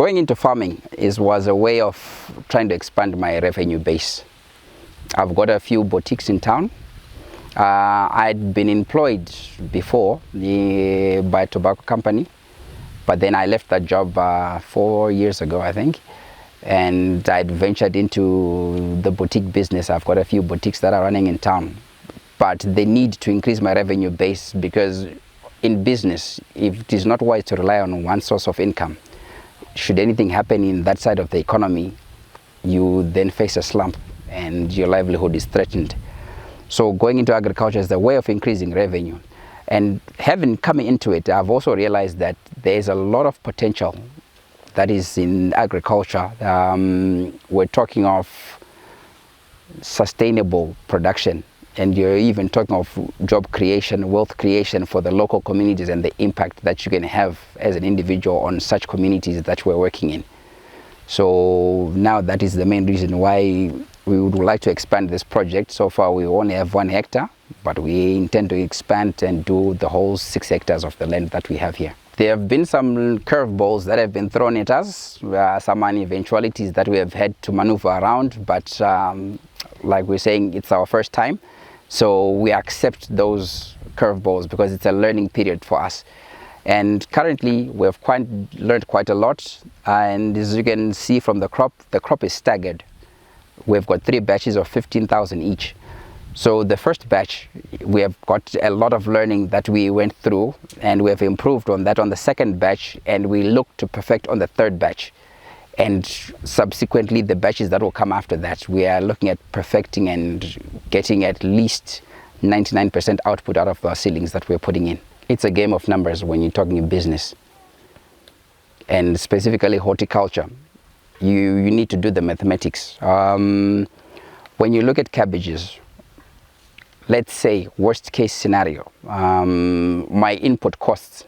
Going into farming was a way of trying to expand my revenue base. I've got a few boutiques in town. I'd been employed before by a tobacco company, but then I left that job 4 years ago, I think, and I'd ventured into the boutique business. I've got a few boutiques that are running in town, but they need to increase my revenue base, because in business, if it is not wise to rely on one source of income, should anything happen in that side of the economy, you then face a slump and your livelihood is threatened. So going into agriculture is the way of increasing revenue. And having come into it, I've also realized that there is a lot of potential that is in agriculture. We're talking of sustainable production, and you're even talking of job creation, wealth creation for the local communities, and the impact that you can have as an individual on such communities that we're working in. So now that is the main reason why we would like to expand this project. So far we only have 1 hectare, but we intend to expand and do the whole 6 hectares of the land that we have here. There have been some curveballs that have been thrown at us, some eventualities that we have had to maneuver around, but like we're saying, it's our first time. So we accept those curveballs because it's a learning period for us. And currently we've learned quite a lot, and as you can see from the crop is staggered. We've got 3 batches of 15,000 each. So the first batch, we have got a lot of learning that we went through, and we have improved on that on the second batch, and we look to perfect on the third batch. And subsequently the batches that will come after that, we are looking at perfecting and getting at least 99% output out of the seedlings that we're putting in. It's a game of numbers when you're talking in business, and specifically horticulture. You need to do the mathematics. When you look at cabbages, let's say worst case scenario, my input costs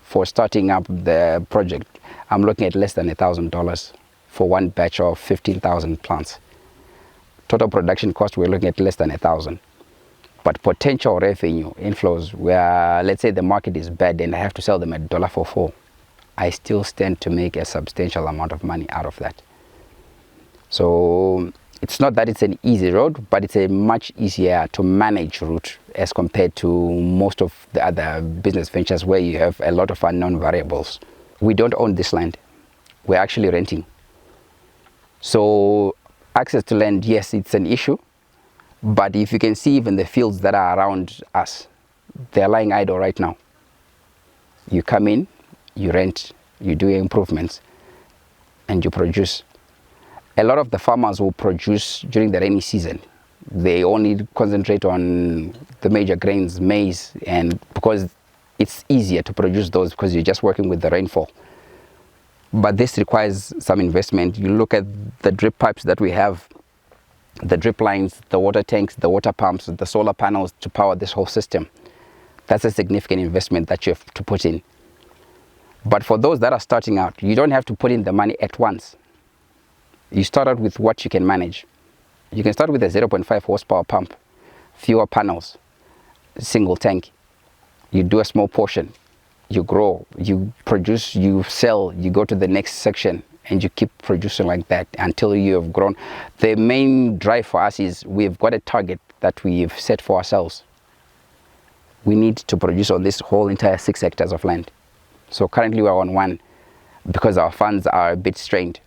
for starting up the project, I'm looking at less than $1,000 for 1 batch of 15,000 plants. Total production cost, we're looking at less than $1,000. But potential revenue inflows, where let's say the market is bad and I have to sell them at $1 for 4, I still stand to make a substantial amount of money out of that. So it's not that it's an easy road, but it's a much easier to manage route as compared to most of the other business ventures where you have a lot of unknown variables. We don't own this land. We're actually renting. So access to land, yes, it's an issue. But if you can see even the fields that are around us, they're lying idle right now. You come in, you rent, you do improvements, and you produce. A lot of the farmers will produce during the rainy season. They only concentrate on the major grains, maize, and because it's easier to produce those because you're just working with the rainfall. But this requires some investment. You look at the drip pipes that we have, the drip lines, the water tanks, the water pumps, the solar panels to power this whole system. That's a significant investment that you have to put in. But for those that are starting out, you don't have to put in the money at once. You start out with what you can manage. You can start with a 0.5 horsepower pump, fewer panels, single tank. You do a small portion, you grow, you produce, you sell, you go to the next section, and you keep producing like that until you have grown. The main drive for us is we've got a target that we've set for ourselves. We need to produce on this whole entire 6 hectares of land. So currently we're on 1 because our funds are a bit strained.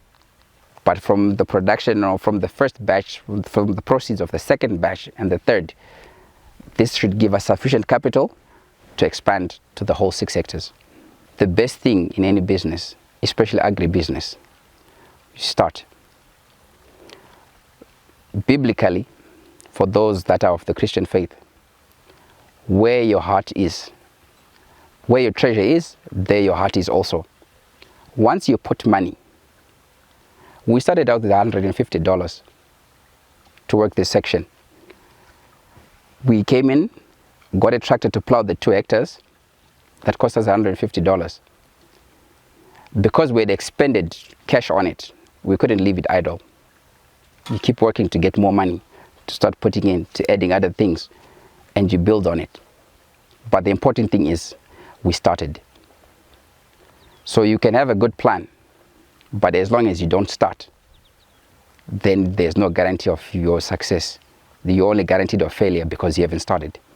But from the production, or from the first batch, from the proceeds of the second batch and the third, this should give us sufficient capital to expand to the whole 6 hectares. The best thing in any business, especially agribusiness, you start. Biblically, for those that are of the Christian faith, where your heart is, where your treasure is, there your heart is also. Once you put money, we started out with $150 to work this section. We came in, got a tractor to plow the 2 hectares. That cost us $150. Because we had expended cash on it, we couldn't leave it idle. You keep working to get more money, to start putting in, to adding other things, and you build on it. But the important thing is, we started. So you can have a good plan, But as long as you don't start, then there's no guarantee of your success. You're only guaranteed of failure because you haven't started.